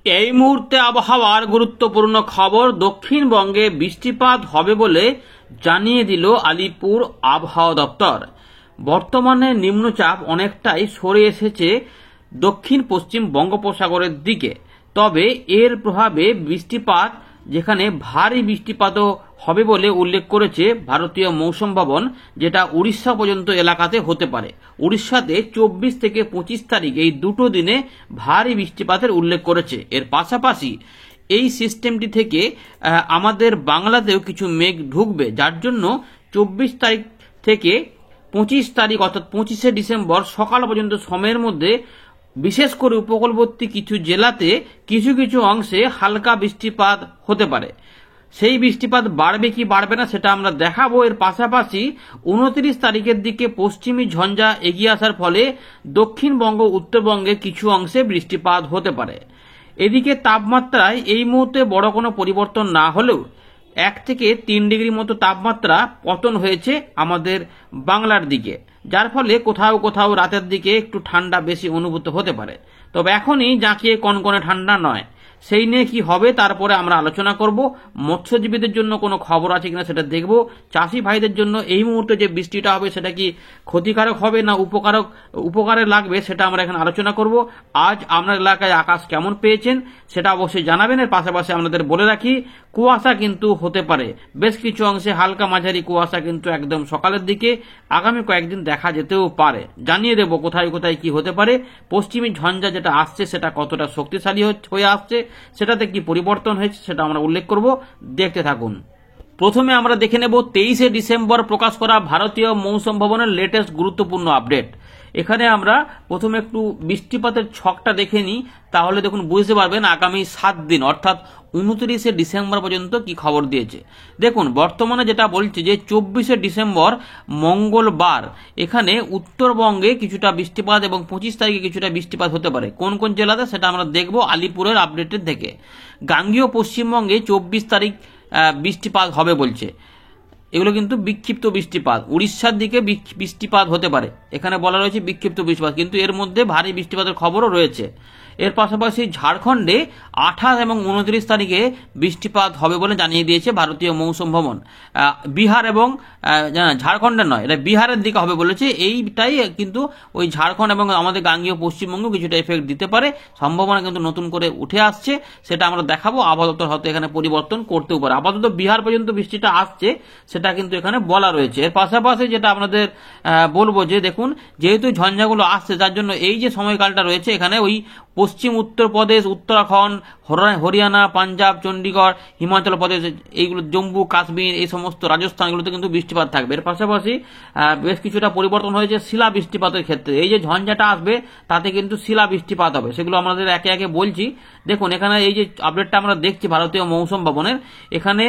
এই মুহূর্তে আবহাওয়ার গুরুত্বপূর্ণ খবর, দক্ষিণবঙ্গে বৃষ্টিপাত হবে বলে জানিয়ে দিল আলিপুর আবহাওয়া দপ্তর। বর্তমানে নিম্নচাপ অনেকটাই সরে এসেছে দক্ষিণ পশ্চিম বঙ্গোপসাগরের দিকে, তবে এর প্রভাবে বৃষ্টিপাত, যেখানে ভারী বৃষ্টিপাতও হবে বলে উল্লেখ করেছে ভারতীয় মৌসুম ভবন, যেটা উড়িষ্যা পর্যন্ত এলাকাতে হতে পারে। উড়িষ্যাতে 24 থেকে 25 তারিখ এই দুটো দিনে ভারী বৃষ্টিপাতের উল্লেখ করেছে। এর পাশাপাশি এই সিস্টেমটি থেকে আমাদের বাংলাতেও কিছু মেঘ ঢুকবে, যার জন্য 24 তারিখ থেকে 25 তারিখ অর্থাৎ 25শে ডিসেম্বর সকাল পর্যন্ত সময়ের মধ্যে বিশেষ করে উপকূলবর্তী কিছু জেলাতে কিছু কিছু অংশে হালকা বৃষ্টিপাত হতে পারে। সেই বৃষ্টিপাত বাড়বে কি বাড়বে না সেটা আমরা দেখাবো। এর পাশাপাশি 29 তারিখের দিকে পশ্চিমী ঝঞ্ঝা এগিয়ে আসার ফলে দক্ষিণবঙ্গ উত্তরবঙ্গে কিছু অংশে বৃষ্টিপাত হতে পারে। এদিকে তাপমাত্রায় এই মুহূর্তে বড় কোনো পরিবর্তন না হলেও 1 থেকে 3 ডিগ্রি মতো তাপমাত্রা পতন হয়েছে আমাদের বাংলার দিকে, যার ফলে কোথাও কোথাও রাতের দিকে একটু ঠান্ডা বেশি অনুভূত হতে পারে। তবে এখনই জাঁকিয়ে কনকনে ঠান্ডা নয়। সেই নিয়ে কি হবে তারপরে আমরা আলোচনা করব। মৎস্যজীবীদের জন্য কোনো খবর আছে কিনা সেটা দেখব। চাষি ভাইদের জন্য এই মুহূর্তে যে বৃষ্টিটা হবে সেটা কি ক্ষতিকারক হবে না উপকারে লাগবে সেটা আমরা এখানে আলোচনা করব। আজ আপনার এলাকায় আকাশ কেমন পেয়েছেন সেটা অবশ্যই জানাবেন। এর পাশাপাশি আপনাদের বলে রাখি, কুয়াশা কিন্তু হতে পারে, বেশ কিছু অংশে হালকা মাঝারি কুয়াশা কিন্তু একদম সকালের দিকে আগামী কয়েকদিন দেখা যেতেও পারে। জানিয়ে দেব কোথায় কোথায় কি হতে পারে। পশ্চিমী ঝঞ্ঝা যেটা আসছে সেটা কতটা শক্তিশালী হয়ে আসছে, সেটাতে কি পরিবর্তন হয়েছে সেটা আমরা উল্লেখ করব, দেখতে থাকুন। প্রথমে আমরা দেখে নেব 23শে ডিসেম্বর প্রকাশ করা ভারতীয় মৌসুম ভবনের লেটেস্ট গুরুত্বপূর্ণ আপডেট। এখানে আমরা প্রথমে একটু বৃষ্টিপাতের ছকটা দেখে নিই, তাহলে দেখুন বুঝতে পারবেন আগামী 7 দিন অর্থাৎ 29শে ডিসেম্বর পর্যন্ত কি খবর দিয়েছে। দেখুন বর্তমানে যেটা বলছে যে 24শে ডিসেম্বর মঙ্গলবার এখানে উত্তরবঙ্গে কিছুটা বৃষ্টিপাত এবং 25 তারিখে কিছুটা বৃষ্টিপাত হতে পারে। কোন কোন জেলাতে সেটা আমরা দেখব আলিপুরের আপডেটের থেকে। গাঙ্গেয় পশ্চিমবঙ্গে 24 তারিখ বৃষ্টিপাত হবে বলছে। এগুলো কিন্তু বিক্ষিপ্ত বৃষ্টিপাত। উড়িষ্যার দিকে বৃষ্টিপাত হতে পারে, এখানে বলা রয়েছে বিক্ষিপ্ত বৃষ্টিপাত, কিন্তু এর মধ্যে ভারী বৃষ্টিপাতের খবরও রয়েছে। এর পাশাপাশি ঝাড়খণ্ডে 28 এবং 29 তারিখে বৃষ্টিপাত হবে বলে জানিয়ে দিয়েছে ভারতীয় মৌসুম ভবন। বিহার এবং ঝাড়খণ্ডের নয়, এটা বিহারের দিকে হবে বলেছে। এইটাই কিন্তু ওই ঝাড়খণ্ড এবং আমাদের গাঙ্গেয় পশ্চিমবঙ্গ কিছুটা এফেক্ট দিতে পারে, সম্ভাবনা কিন্তু নতুন করে উঠে আসছে, সেটা আমরা দেখাবো। আবহাওয়া দপ্তর হয়তো এখানে পরিবর্তন করতেও পারে। আপাতত বিহার পর্যন্ত বৃষ্টিটা আসছে সেটা কিন্তু এখানে বলা রয়েছে। এর পাশাপাশি যেটা আপনাদের বলবো যে দেখুন, যেহেতু ঝঞ্ঝাগুলো আসছে যার জন্য এই যে সময়কালটা রয়েছে এখানে ওই পশ্চিম উত্তরপ্রদেশ, উত্তরাখণ্ড, হরিয়ানা, পাঞ্জাব, চণ্ডীগড়, হিমাচল প্রদেশ, এইগুলো জম্মু কাশ্মীর, এই সমস্ত রাজস্থান, এগুলোতে কিন্তু বৃষ্টিপাত থাকবে। এর পাশাপাশি বেশ কিছুটা পরিবর্তন হয়েছে শিলা বৃষ্টিপাতের ক্ষেত্রে। এই যে ঝঞ্ঝাটা আসবে তাতে কিন্তু শিলা বৃষ্টিপাত হবে, সেগুলো আমাদের একে একে বলছি। দেখুন এখানে এই যে আপডেটটা আমরা দেখছি ভারতীয় মৌসুম ভবনের, এখানে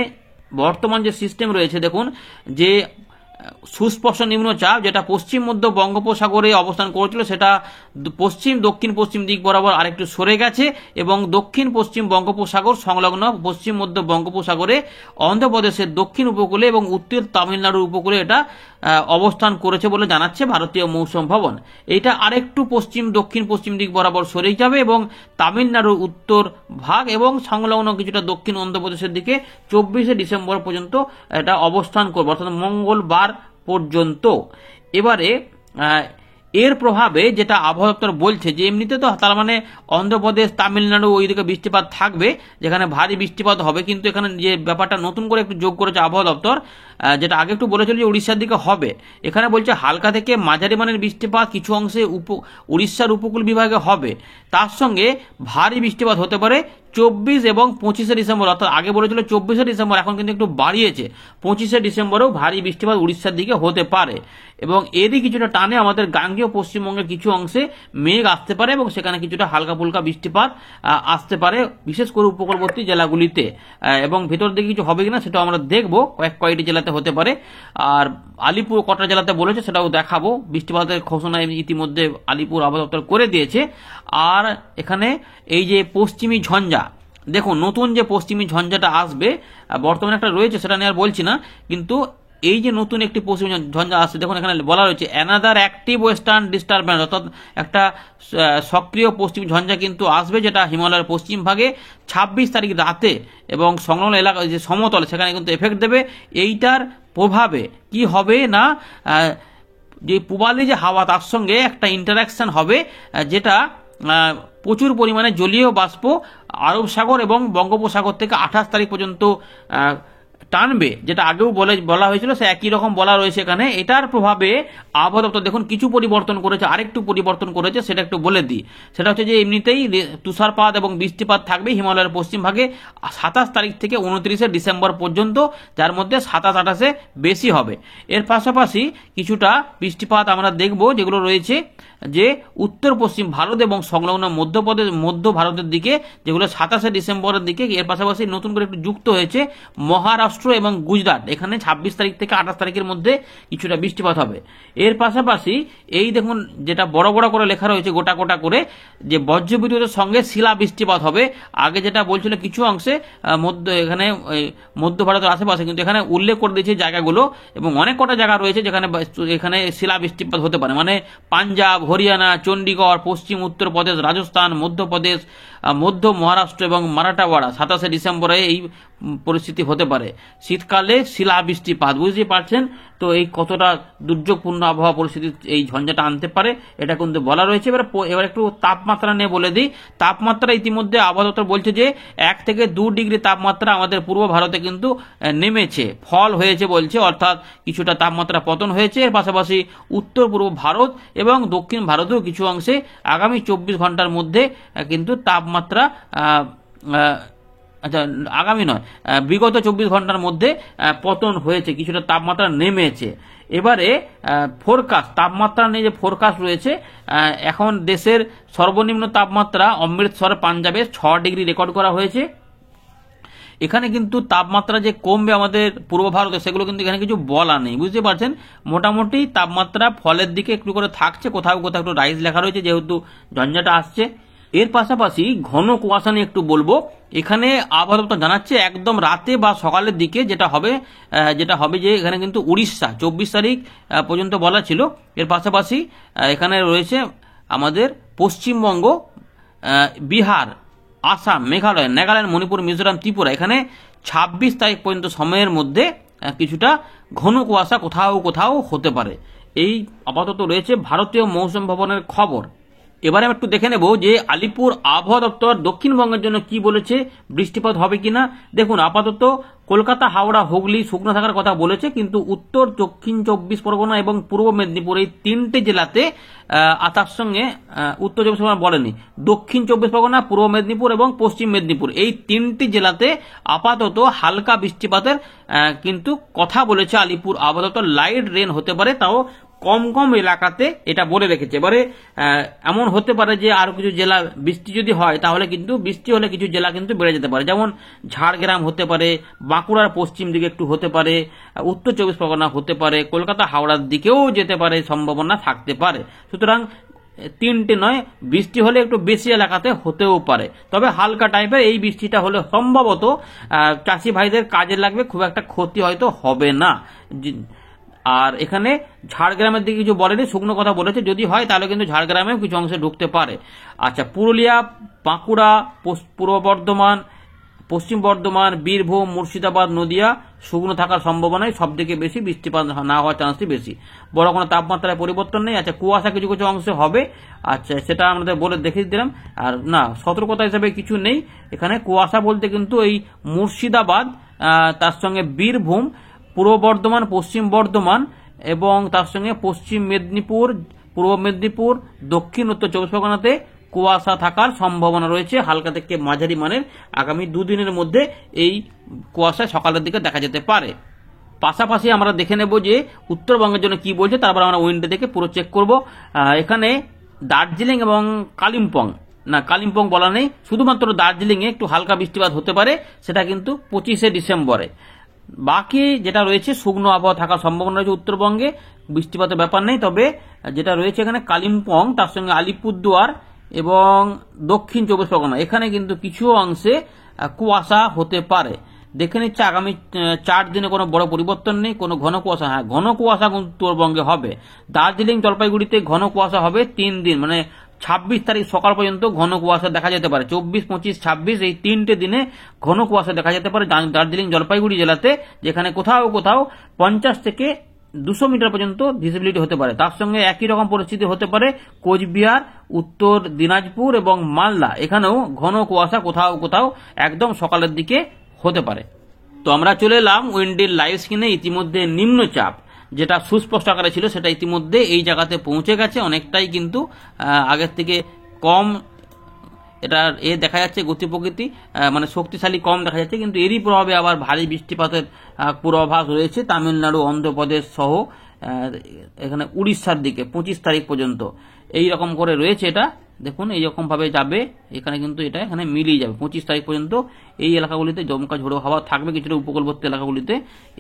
বর্তমান যে সিস্টেম রয়েছে দেখুন, যে সুস্পষ্ট নিম্নচাপ যেটা পশ্চিম মধ্য বঙ্গোপসাগরে অবস্থান করেছিল সেটা পশ্চিম দক্ষিণ পশ্চিম দিক বরাবর আরেকটু সরে গেছে এবং দক্ষিণ পশ্চিম বঙ্গোপসাগর সংলগ্ন পশ্চিম মধ্য বঙ্গোপসাগরে অন্ধ্রপ্রদেশের দক্ষিণ উপকূলে এবং উত্তর তামিলনাড়ুর উপকূলে এটা অবস্থান করেছে বলে জানাচ্ছে ভারতীয় মৌসুম ভবন। এটা আরেকটু পশ্চিম দক্ষিণ পশ্চিম দিক বরাবর সরে যাবে এবং তামিলনাড়ুর উত্তর ভাগ এবং সংলগ্ন কিছুটা দক্ষিণ অন্ধ্রপ্রদেশের দিকে 24শে ডিসেম্বর পর্যন্ত এটা অবস্থান করবে, অর্থাৎ মঙ্গলবার পর্যন্ত। এবারে এর প্রভাবে যেটা আবহাওয়া দপ্তর বলছে যে এমনিতে তো তার মানে অন্ধ্রপ্রদেশ, তামিলনাড়ু ওইদিকে বৃষ্টিপাত থাকবে, যেখানে ভারী বৃষ্টিপাত হবে, কিন্তু এখানে যে ব্যাপারটা নতুন করে একটু যোগ করেছে আবহাওয়া দপ্তর, যেটা আগে একটু বলেছিল যে উড়িষ্যার দিকে হবে, এখানে বলছে হালকা থেকে মাঝারি মানের বৃষ্টিপাত কিছু অংশে উড়িষ্যার উপকূল বিভাগে হবে, তার সঙ্গে ভারী বৃষ্টিপাত হতে পারে 24 এবং 25শে ডিসেম্বর। অর্থাৎ আগে বলেছিল 24শে ডিসেম্বর, এখন কিন্তু একটু বাড়িয়েছে, 25শে ডিসেম্বরেও ভারী বৃষ্টিপাত উড়িষ্যার দিকে হতে পারে এবং এরই কিছুটা টানে আমাদের গাঙ্গেয় পশ্চিমবঙ্গের কিছু অংশে মেঘ আসতে পারে এবং সেখানে কিছুটা হালকা ফুলকা বৃষ্টিপাত আসতে পারে, বিশেষ করে উপকূলবর্তী জেলাগুলিতে। এবং ভেতর দিকে কিছু হবে কিনা সেটাও আমরা দেখবো, কয়েকটি জেলাতে হতে পারে। আর আলিপুর কটা জেলাতে বলেছে সেটাও দেখাবো। বৃষ্টিপাতের ঘোষণা ইতিমধ্যে আলিপুর আবহাওয়া দপ্তর করে দিয়েছে। আর এখানে এই যে পশ্চিমী ঝঞ্ঝা, দেখুন নতুন যে পশ্চিমী ঝঞ্ঝাটা আসবে, বর্তমানে একটা রয়েছে সেটা নিয়ে আর বলছি না, কিন্তু এই যে নতুন একটি পশ্চিম ঝঞ্ঝা আসছে, দেখুন এখানে বলা রয়েছে অ্যানাদার অ্যাক্টিভ ওয়েস্টার্ন ডিস্টারবেন্স, অর্থাৎ একটা সক্রিয় পশ্চিম ঝঞ্ঝা কিন্তু আসবে, যেটা হিমালয়ের পশ্চিম ভাগে 26 তারিখ রাতে এবং সংলগ্ন এলাকা যে সমতল সেখানে কিন্তু এফেক্ট দেবে। এইটার প্রভাবে কি হবে না, যে পূবালি যে হাওয়া তার সঙ্গে একটা ইন্টারাকশন হবে, যেটা প্রচুর পরিমাণে জলীয় বাষ্প আরব সাগর এবং বঙ্গোপসাগর থেকে 28 তারিখ পর্যন্ত টানবে, যেটা আগেও বলা হয়েছিল, সে একই রকম বলা রয়েছে এখানে। এটার প্রভাবে আবহাওয়া দপ্তর দেখুন কিছু পরিবর্তন করেছে, আরেকটু পরিবর্তন করেছে, সেটা একটু বলে দিই। সেটা হচ্ছে যে এমনিতেই তুষারপাত এবং বৃষ্টিপাত থাকবে হিমালয়ের পশ্চিম ভাগে 27 তারিখ থেকে 29 ডিসেম্বর পর্যন্ত, যার মধ্যে 27-28 বেশি হবে। এর পাশাপাশি কিছুটা বৃষ্টিপাত আমরা দেখব, যেগুলো রয়েছে যে উত্তর পশ্চিম ভারত এবং সংলগ্ন মধ্য ভারতের দিকে, যেগুলো 27 ডিসেম্বরের দিকে। এর পাশাপাশি নতুন করে একটু যুক্ত হয়েছে মহারাষ্ট্র এবং গুজরাট, এখানে 26 তারিখ থেকে 28 তারিখের মধ্যে কিছুটা বৃষ্টিপাত হবে। এর পাশাপাশি এই দেখুন যেটা বড় বড় করে লেখা রয়েছে গোটা গোটা করে, যে বজ্রবিদ্যুতের সঙ্গে শিলা বৃষ্টিপাত হবে। আগে যেটা বলছিল কিছু অংশে এখানে মধ্য ভারতের আশেপাশে, কিন্তু এখানে উল্লেখ করে দিয়েছে জায়গাগুলো, এবং অনেক কটা জায়গা রয়েছে যেখানে শিলা বৃষ্টিপাত হতে পারে, মানে পাঞ্জাব, হরিয়ানা, চণ্ডীগড়, পশ্চিম উত্তরপ্রদেশ, রাজস্থান, মধ্যপ্রদেশ, মধ্য মহারাষ্ট্র এবং মারাঠাওয়াড়া 27 ডিসেম্বরে এই পরিস্থিতি হতে পারে। শীতকালে শিলা বৃষ্টিপাত, বুঝতে পারছেন তো এই কতটা দুর্যোগপূর্ণ আবহাওয়া পরিস্থিতি এই ঝঞ্ঝাটা আনতে পারে, এটা কিন্তু বলা রয়েছে। এবার একটু তাপমাত্রা নিয়ে বলে দিই। তাপমাত্রা ইতিমধ্যে আবহাওয়া দপ্তর বলছে যে 1 থেকে 2 ডিগ্রি তাপমাত্রা আমাদের পূর্ব ভারতে কিন্তু নেমেছে, ফল হয়েছে বলছে, অর্থাৎ কিছুটা তাপমাত্রা পতন হয়েছে। এর পাশাপাশি উত্তর পূর্ব ভারত এবং দক্ষিণ ভারতেও কিছু অংশে আগামী 24 ঘন্টার মধ্যে কিন্তু তাপমাত্রা আগামী নয়, বিগত 24 ঘন্টার মধ্যে পতন হয়েছে, কিছুটা তাপমাত্রা নেমেছে। এবারে ফোরকাস্ট, তাপমাত্রা নিয়ে যে ফোরকাস্ট রয়েছে, এখন দেশের সর্বনিম্ন তাপমাত্রা অমৃতসর পাঞ্জাবে 6 ডিগ্রি রেকর্ড করা হয়েছে। এখানে কিন্তু তাপমাত্রা যে কমবে আমাদের পূর্ব ভারতে, সেগুলো কিন্তু এখানে কিছু বলা নেই, বুঝতে পারছেন। মোটামুটি তাপমাত্রা ফলের দিকে একটু করে থাকছে, কোথাও কোথাও একটু রাইজ লেখা রয়েছে, যেহেতু ঝঞ্ঝাটা আসছে। এর পাশাপাশি ঘন কুয়াশা নিয়ে একটু বলবো। এখানে আবহাওয়া দপ্তর জানাচ্ছে একদম রাতে বা সকালের দিকে যেটা হবে যে এখানে কিন্তু উড়িষ্যা 24 তারিখ পর্যন্ত বলা ছিল। এর পাশাপাশি এখানে রয়েছে আমাদের পশ্চিমবঙ্গ, বিহার, আসাম, মেঘালয়, নাগাল্যান্ড, মণিপুর, মিজোরাম, ত্রিপুরা, এখানে 26 তারিখ পর্যন্ত সময়ের মধ্যে কিছুটা ঘন কুয়াশা কোথাও কোথাও হতে পারে। এই আপাতত রয়েছে ভারতীয় মৌসুম ভবনের খবর। এবারে আমি একটু দেখে নেব যে আলিপুর আবহাওয়া দপ্তর দক্ষিণবঙ্গের জন্য কি বলেছে, বৃষ্টিপাত হবে কিনা। দেখুন আপাতত কলকাতা, হাওড়া, হুগলি শুকনো থাকার কথা বলেছে, কিন্তু উত্তর, দক্ষিণ 24 পরগনা এবং পূর্ব মেদিনীপুর এই 3টে জেলাতে, তার সঙ্গে উত্তর 24 পরগনা বলেনি, দক্ষিণ 24 পরগনা, পূর্ব মেদিনীপুর এবং পশ্চিম মেদিনীপুর এই 3টি জেলাতে আপাতত হালকা বৃষ্টিপাতের কিন্তু কথা বলেছে আলিপুর আবহাওয়া দপ্তর। লাইট রেন হতে পারে, তাও কম কম এলাকাতে, এটা বলে রেখেছে। এবারে এমন হতে পারে যে আরো কিছু জেলা বৃষ্টি যদি হয়, তাহলে কিন্তু বৃষ্টি হলে কিছু জেলা কিন্তু বেড়ে যেতে পারে, যেমন ঝাড়গ্রাম হতে পারে, বাঁকুড়ার পশ্চিম দিকে একটু হতে পারে, উত্তর 24 পরগনা হতে পারে, কলকাতা হাওড়ার দিকেও যেতে পারে, সম্ভাবনা থাকতে পারে। সুতরাং 3টে নয়, বৃষ্টি হলে একটু বেশি এলাকাতে হতেও পারে, তবে হালকা টাইপের এই বৃষ্টিটা হলে সম্ভবত চাষি ভাইদের কাজে লাগবে, খুব একটা ক্ষতি হয়তো হবে না। আর এখানে ঝাড়গ্রামের দিকে কিছু বলেনি, শুকনো কথা বলেছে, যদি হয় তাহলে কিন্তু ঝাড়গ্রামেও কিছু অংশে ঢুকতে পারে। আচ্ছা, পুরুলিয়া, বাঁকুড়া, পূর্ব বর্ধমান, পশ্চিম বর্ধমান, বীরভূম, মুর্শিদাবাদ, নদিয়া শুকনো থাকার সম্ভাবনায় সব থেকে বেশি, বৃষ্টিপাত না হওয়ার চান্সটি বেশি। বড় কোনো তাপমাত্রায় পরিবর্তন নেই। আচ্ছা, কুয়াশা কিছু কিছু অংশে হবে, আচ্ছা সেটা আমাদের বলে দেখিয়ে দিলাম। আর না, সতর্কতা হিসাবে কিছু নেই এখানে। কুয়াশা বলতে কিন্তু এই মুর্শিদাবাদ, তার সঙ্গে বীরভূম, পূর্ব বর্ধমান, পশ্চিম বর্ধমান এবং তার সঙ্গে পশ্চিম মেদিনীপুর, পূর্ব মেদিনীপুর, দক্ষিণ উত্তর 24 পরগনাতে কুয়াশা থাকার সম্ভাবনা রয়েছে, হালকা থেকে মাঝারি মানের। আগামী 2 দিনের মধ্যে এই কুয়াশা সকালের দিকে দেখা যেতে পারে। পাশাপাশি আমরা দেখে নেব যে উত্তরবঙ্গের জন্য কি বলছে, তারপর আমরা উইন্ডো থেকে পুরো চেক করব। এখানে দার্জিলিং এবং কালিম্পং, না কালিম্পং বলা নেই, শুধুমাত্র দার্জিলিংয়ে একটু হালকা বৃষ্টিপাত হতে পারে, সেটা কিন্তু 25 ডিসেম্বরে। বাকি যেটা রয়েছে শুকনো আবহাওয়া থাকার সম্ভাবনা রয়েছে উত্তরবঙ্গে, বৃষ্টিপাতের ব্যাপার নেই। তবে যেটা রয়েছে এখানে কালিম্পং, তার সঙ্গে আলিপুরদুয়ার এবং দক্ষিণ 24 পরগনা, এখানে কিন্তু কিছু অংশে কুয়াশা হতে পারে। দেখে নিচ্ছে আগামী 4 দিনে কোনো বড় পরিবর্তন নেই, কোনো ঘন কুয়াশা। হ্যাঁ, ঘন কুয়াশা উত্তরবঙ্গে হবে। দার্জিলিং জলপাইগুড়িতে ঘন কুয়াশা হবে 3 দিন, মানে 26 তারিখ সকাল পর্যন্ত ঘন কুয়াশা দেখা যেতে পারে। 24, 25, 26 এই 3টে দিনে ঘন কুয়াশা দেখা যেতে পারে দার্জিলিং জলপাইগুড়ি জেলাতে, যেখানে কোথাও কোথাও 50 থেকে 200 মিটার পর্যন্ত ভিজিবিলিটি হতে পারে। তার সঙ্গে একই রকম পরিস্থিতি হতে পারে কোচবিহার, উত্তর দিনাজপুর এবং মালদা, এখানেও ঘন কুয়াশা কোথাও কোথাও একদম সকালের দিকে হতে পারে। তো আমরা চলে এলাম উইন্ডির লাইভ স্ক্রিনে। ইতিমধ্যে নিম্নচাপ যেটা সুস্পষ্ট আকারে ছিল সেটা ইতিমধ্যে এই জায়গাতে পৌঁছে গেছে, অনেকটাই কিন্তু আগের থেকে কম এটা দেখা যাচ্ছে, গতি প্রকৃতি মানে শক্তিশালী কম দেখা যাচ্ছে, কিন্তু এরই প্রভাবে আবার ভারী বৃষ্টিপাতের পূর্বাভাস রয়েছে তামিলনাড়ু, অন্ধ্রপ্রদেশ সহ এখানে উড়িষ্যার দিকে 25 তারিখ পর্যন্ত এই রকম করে রয়েছে। এটা দেখুন এইরকম ভাবে যাবে, এখানে কিন্তু এটা এখানে মিলিয়ে যাবে 25 তারিখ পর্যন্ত। এই এলাকাগুলিতে জমকা ঝোড়ো হাওয়া থাকবে, কিছুটা উপকূলবর্তী এলাকাগুলিতে।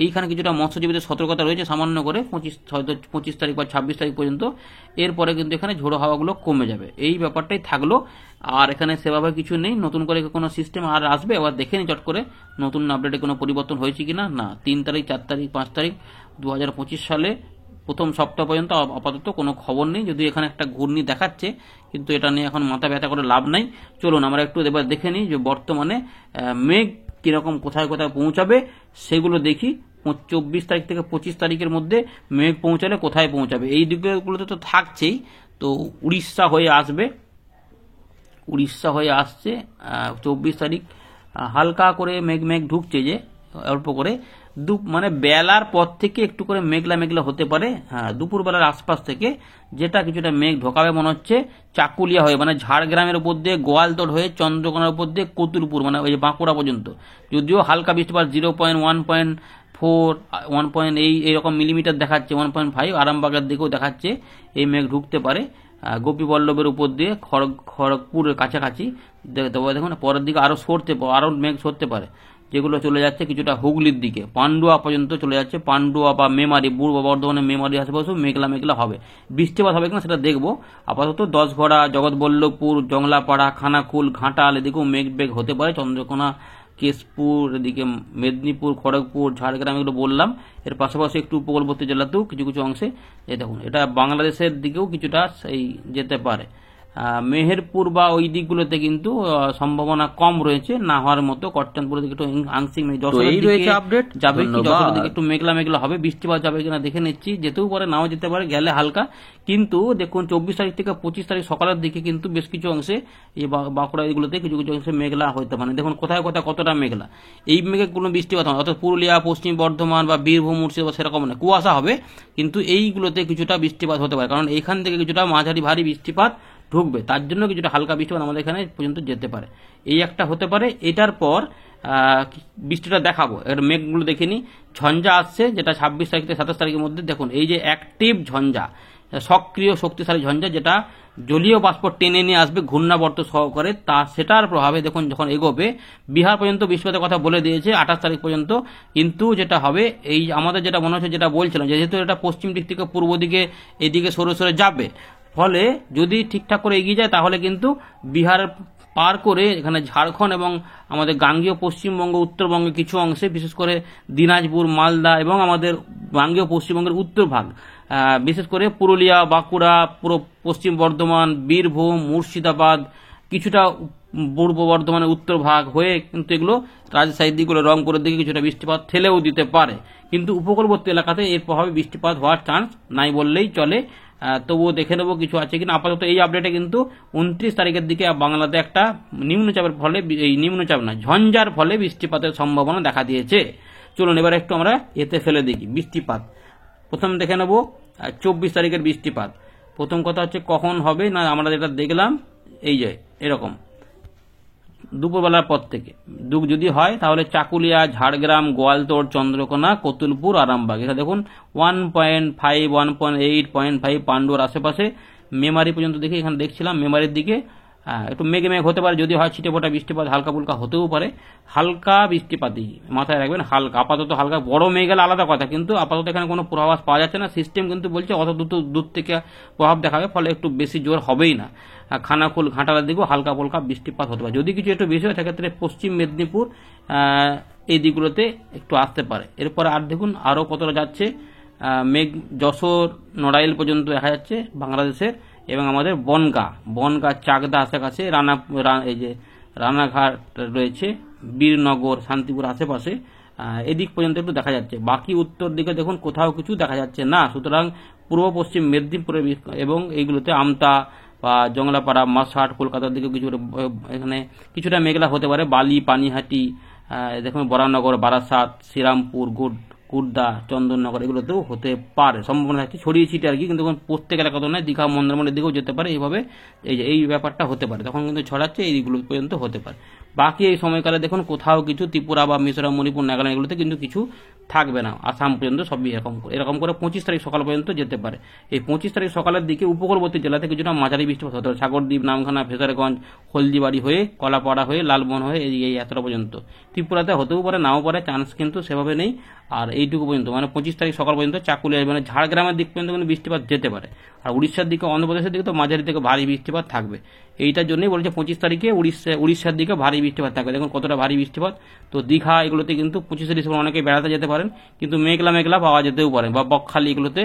এইখানে কিছুটা মৎস্যজীবীদের সতর্কতা রয়েছে সামান্য করে 25 তারিখ বা 26 তারিখ পর্যন্ত। এরপরে কিন্তু এখানে ঝোড়ো হাওয়াগুলো কমে যাবে, এই ব্যাপারটাই থাকলো। আর এখানে সেভাবে কিছু নেই, নতুন করে কোনো সিস্টেম আর আসবে এবার দেখে নি চট করে নতুন আপডেটে কোনো পরিবর্তন হয়েছে কিনা। না, 3 তারিখ, 4 তারিখ, 5 তারিখ 2025 সালে প্রথম সপ্তাহ পর্যন্ত আপাতত কোনো খবর নেই। যদি এখানে একটা ঘূর্ণি দেখাচ্ছে, কিন্তু এটা নিয়ে এখন মাথা ব্যথা করে লাভ নাই। চলুন আমরা একটু এবার দেখে নিই যে বর্তমানে মেঘ কিরকম কোথায় কোথায় পৌঁছাবে সেগুলো দেখি। 24 তারিখ থেকে 25 তারিখের মধ্যে মেঘ পৌঁছালে কোথায় পৌঁছাবে, এই দিকগুলোতে তো থাকছেই। তো উড়িষ্যা হয়ে আসবে, উড়িষ্যা হয়ে আসছে 24 তারিখ। হালকা করে মেঘ ঢুকছে, যে অল্প করে মানে বেলার পর থেকে একটু করে মেঘলা মেঘলা হতে পারে। হ্যাঁ, দুপুর বেলার আশপাশ থেকে যেটা কিছুটা মেঘ ঢোকাবে মনে হচ্ছে চাকুলিয়া হয়ে, মানে ঝাড়গ্রামের উপর দিয়ে গোয়ালতোড় হয়ে চন্দ্রকোনার উপর দিয়ে কতুলপুর, মানে ওই বাঁকুড়া পর্যন্ত। যদিও হালকা বৃষ্টিপাত 0.1.4 1.8 এইরকম মিলিমিটার দেখাচ্ছে, 1.5 আরামবাগের দিকেও দেখাচ্ছে এই মেঘ ঢুকতে পারে গোপীবল্লভের উপর দিয়ে খড়গপুরের কাছাকাছি। দেখুন পরের দিকে আরো মেঘ সরতে পারে, যেগুলো চলে যাচ্ছে কিছুটা হুগলির দিকে, পান্ডুয়া পর্যন্ত চলে যাচ্ছে। পান্ডুয়া বা মেমারি, পূর্ব বর্ধমানের মেমারি আশেপাশেও মেঘলা মেঘলা হবে। বৃষ্টিপাত হবে কিনা সেটা দেখবো। আপাতত 10 ঘোড়া, জগৎবল্লভপুর, জংলাপাড়া, খানাকুল, ঘাটাল এদিকেও মেঘ হতে পারে। চন্দ্রকোনা, কেশপুর, এদিকে মেদিনীপুর, খড়গপুর, ঝাড়গ্রাম এগুলো বললাম। এর পাশাপাশি একটু উপকূলবর্তী জেলাতেও কিছু কিছু অংশে দেখুন এটা বাংলাদেশের দিকেও কিছুটা যেতে পারে। মেহেরপুর বা ওই দিকগুলোতে কিন্তু সম্ভাবনা কম রয়েছে না হওয়ার মতো। কট্টনপুরের দিকে একটু আংশিক আপডেট যাবে, যশোরের দিকে একটু মেঘলা মেঘলা হবে। বৃষ্টিপাত যাবে কিনা দেখে নিচ্ছি, যেতেও পারে নাও যেতে পারে, গেলে হালকা। কিন্তু দেখুন 24 তারিখ থেকে 25 তারিখ সকালের দিকে কিন্তু বেশ কিছু অংশে এই বাঁকুড়া এগুলোতে কিছু কিছু অংশে মেঘলা হতে পারে। দেখুন কোথায় কোথায় কতটা মেঘলা, এই মেঘে কোনো বৃষ্টিপাত হবে অর্থাৎ পুরুলিয়া, পশ্চিম বর্ধমান বা বীরভূম, মুর্শিদাবাদ সেরকম না, কুয়াশা হবে। কিন্তু এইগুলোতে কিছুটা বৃষ্টিপাত হতে পারে, কারণ এইখান থেকে কিছুটা মাঝারি ভারী বৃষ্টিপাত ঢুকবে, তার জন্য কিছুটা হালকা বৃষ্টিপাত আমাদের এখানে পর্যন্ত যেতে পারে। এই একটা হতে পারে। এটার পর বৃষ্টিটা দেখাবো, এর মেঘগুলো দেখে নি। ঝঞ্ঝা আসছে, যেটা 26 তারিখ থেকে 27 তারিখের মধ্যে। দেখুন এই যে অ্যাক্টিভ ঝঞ্ঝা, সক্রিয় শক্তিশালী ঝঞ্ঝা, যেটা জলীয় বাষ্প টেনে নিয়ে আসবে ঘূর্ণাবর্ত সহকারে, সেটার প্রভাবে দেখুন যখন এগোবে বিহার পর্যন্ত বৃষ্টিপাতের কথা বলে দিয়েছে 28 তারিখ পর্যন্ত। কিন্তু যেটা হবে এই আমাদের যেটা মনে হচ্ছে, যেটা বলছিলাম, যেহেতু এটা পশ্চিম দিক থেকে পূর্ব দিকে এদিকে সরে সরে যাবে, ফলে যদি ঠিকঠাক করে এগিয়ে যায় তাহলে কিন্তু বিহার পার করে এখানে ঝাড়খণ্ড এবং আমাদের গাঙ্গীয় পশ্চিমবঙ্গ, উত্তরবঙ্গে কিছু অংশে, বিশেষ করে দিনাজপুর, মালদা এবং আমাদের গাঙ্গীয় পশ্চিমবঙ্গের উত্তর ভাগ, বিশেষ করে পুরুলিয়া, বাঁকুড়া, পুরো পশ্চিম বর্ধমান, বীরভূম, মুর্শিদাবাদ, কিছুটা পূর্ব বর্ধমানের উত্তর ভাগ হয়ে কিন্তু এগুলো রাজশাহীর দিকগুলো, রংপুরের দিকে কিছুটা বৃষ্টিপাত ঠেলেও দিতে পারে। কিন্তু উপকূলবর্তী এলাকাতে এর প্রভাবে বৃষ্টিপাত হওয়ার চান্স নাই বললেই চলে। তবুও দেখে নেবো কিছু আছে কিনা। আপাতত এই আপডেটে কিন্তু 29 তারিখের দিকে বাংলাতে একটা নিম্নচাপের ফলে, এই নিম্নচাপ না ঝঞ্ঝার ফলে বৃষ্টিপাতের সম্ভাবনা দেখা দিয়েছে। চলুন এবার একটু আমরা এতে ফেলে দেখি বৃষ্টিপাত। প্রথম দেখে নেব 24 তারিখের বৃষ্টিপাত। প্রথম কথা হচ্ছে কখন হবে না, আমরা যেটা দেখলাম এই যে এরকম দুপুরবেলার পর থেকে যদি হয় তাহলে চাকুলিয়া, ঝাড়গ্রাম, গোয়ালতোড়, চন্দ্রকোনা, কতুলপুর, আরামবাগ, এটা দেখুন 1.5 1.8.5 পান্ডুয়ার আশেপাশে। মেমারি পর্যন্ত দেখি, এখানে দেখছিলাম মেমারির দিকে একটু মেঘ হতে পারে, যদি হয় ছিটে ফোটা বৃষ্টিপাত হালকা ফুলকা হতেও পারে। হালকা বৃষ্টিপাতই মাথায় রাখবেন, হালকা, আপাতত হালকা। বড় মেঘ গেলে আলাদা কথা, কিন্তু আপাতত এখানে কোনো পূর্বাভাস পাওয়া যাচ্ছে না। সিস্টেম কিন্তু বলছে অত দূর থেকে প্রভাব দেখাবে, ফলে একটু বেশি জোর হবেই না। খানাকুল, ঘাটালের দিকেও হালকা ফুলকা বৃষ্টিপাত হতে পারে। যদি কিছু একটু বেশি হয় সেক্ষেত্রে পশ্চিম মেদিনীপুর, এই দিকগুলোতে একটু আসতে পারে। এরপরে আর দেখুন আরও কতটা যাচ্ছে, মেঘ যশোর নড়াইল পর্যন্ত দেখা যাচ্ছে বাংলাদেশের, এবং আমাদের বনগা চাকদা আশেপাশে এই যে রানাঘাট রয়েছে, বীরনগর শান্তিপুর আশেপাশে এদিক পর্যন্ত একটু দেখা যাচ্ছে। বাকি উত্তর দিকে দেখুন কোথাও কিছু দেখা যাচ্ছে না। সুতরাং পূর্ব পশ্চিম মেদিনীপুরে এবং এইগুলোতে আমতা বা জংলাপাড়া মাসহাট কলকাতার দিকে কিছু এখানে কিছুটা মেঘলা হতে পারে। বালি পানিহাটি দেখুন বরানগর বারাসাত শ্রীরামপুর কুর্দা চন্দননগর এগুলোতেও হতে পারে, সম্ভাবনা থাকছে ছড়িয়ে ছিটে আর কি, কিন্তু প্রত্যেক এলাকা তো নয়, দীঘা মন্দারমণির দিকেও যেতে পারে। এইভাবে এই ব্যাপারটা হতে পারে, তখন কিন্তু ছড়াচ্ছে এইগুলো পর্যন্ত হতে পারে। বাকি এই সময়কালে দেখুন কোথাও কিছু ত্রিপুরা বা মিজোরাম মণিপুর নাগাল্যান্ড এগুলোতে কিন্তু কিছু থাকবে না, আসাম পর্যন্ত সবই এরকম করে 25 তারিখ সকাল পর্যন্ত যেতে পারে। এই 25 তারিখ সকালের দিকে উপকূলবর্তী জেলাতে কিছুটা মাঝারি বৃষ্টিপাত হতে পারে, সাগরদ্বীপ নামখানা ফেজারগঞ্জ হলদিবাড়ি হয়ে কলাপাড়া হয়ে লালমোহন হয়ে এই এতটা পর্যন্ত। ত্রিপুরাতে হতেও পারে নাও পারে, চান্স কিন্তু সেভাবে নেই। আর এইটুকু পর্যন্ত মানে 25 তারিখ সকাল পর্যন্ত চাকুলিয়া মানে ঝাড়গ্রামের দিক পর্যন্ত কিন্তু বৃষ্টিপাত যেতে পারে। আর উড়িষ্যার দিকে অন্ধ্রপ্রদেশের দিকে তো মাঝারি থেকে ভারী বৃষ্টিপাত থাকবে। এইটার জন্যই বলেছে 25 তারিখে উড়িষ্যার দিকে ভারী বৃষ্টিপাত থাকবে। দেখুন কতটা ভারী বৃষ্টিপাত। তো দীঘা এগুলোতে কিন্তু 25 ডিসেম্বর অনেকে বেড়াতে যেতে পারেন, কিন্তু মেঘলা পাওয়া যেতেও পারে, বা বকখালি এগুলোতে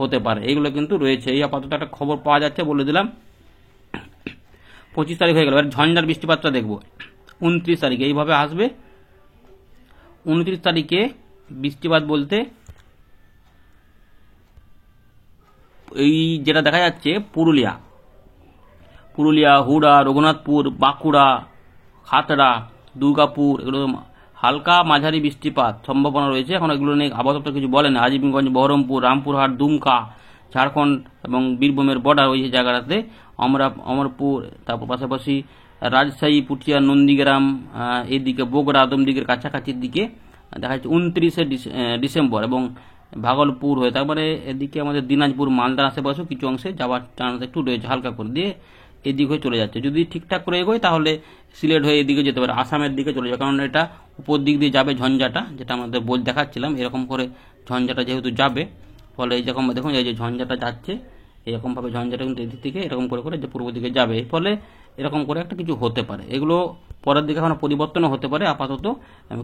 হতে পারে, এইগুলো কিন্তু রয়েছে। এই আপাতত একটা খবর পাওয়া যাচ্ছে, বলে দিলাম। 25 তারিখ হয়ে গেল, এবার ঝঞ্ঝার বৃষ্টিপাতটা দেখবো 29 তারিখে এইভাবে আসবে। 29 তারিখে বৃষ্টিপাত বলতে এই যেটা দেখা যাচ্ছে পুরুলিয়া হুড়া রঘুনাথপুর বাঁকুড়া খাতড়া দুর্গাপুর এগুলো হালকা মাঝারি বৃষ্টিপাত সম্ভাবনা রয়েছে। এখন এগুলো নিয়ে আবহাওয়া দপ্তর কিছু বলে না। আজিমগঞ্জ বহরমপুর রামপুরহাট দুমকা ঝাড়খণ্ড এবং বীরভূমের বর্ডার ওই জায়গাটাতে অমরপুর, তারপর পাশাপাশি রাজশাহী পুঠিয়া নন্দীগ্রাম এইদিকে বগুড়া আদমদিঘির কাছাকাছির দিকে দেখা যাচ্ছে 29 ডিসেম্বর, এবং ভাগলপুর হয়ে তারপরে এদিকে আমাদের দিনাজপুর মালদার আশেপাশেও কিছু অংশে যাওয়ার চান্স একটু রয়েছে, হালকা করে দিয়ে এদিক হয়ে চলে যাচ্ছে। যদি ঠিকঠাক করে এগোয় তাহলে সিলেট হয়ে এদিকে যেতে পারে, আসামের দিকে চলে যাবে, কারণ এটা উপর দিক দিয়ে যাবে ঝঞ্ঝাটা, যেটা আমাদের দেখাচ্ছিলাম। এরকম করে ঝঞ্ঝাটা যেহেতু যাবে, ফলে এই রকম দেখুন এই যে ঝঞ্ঝাটা যাচ্ছে, এরকমভাবে ঝঞ্ঝাটা কিন্তু এদিক থেকে এরকম করে যে পূর্ব দিকে যাবে, ফলে এরকম করে একটা কিছু হতে পারে। এগুলো পরের দিকে এখন পরিবর্তনও হতে পারে। আপাতত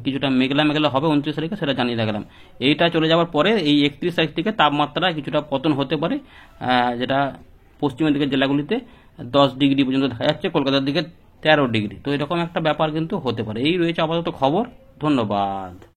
কিছুটা মেঘলা হবে 29 তারিখে, সেটা জানিয়ে রাখলাম। এইটা চলে যাওয়ার পরে এই 31 তারিখ থেকে তাপমাত্রা কিছুটা পতন হতে পারে, যেটা পশ্চিমের দিকের জেলাগুলিতে 10 ডিগ্রি পর্যন্ত দেখা যাচ্ছে, কলকাতার দিকে 13 ডিগ্রি। তো এরকম একটা ব্যাপার কিন্তু হতে পারে। এই রয়েছে আপাতত খবর। ধন্যবাদ।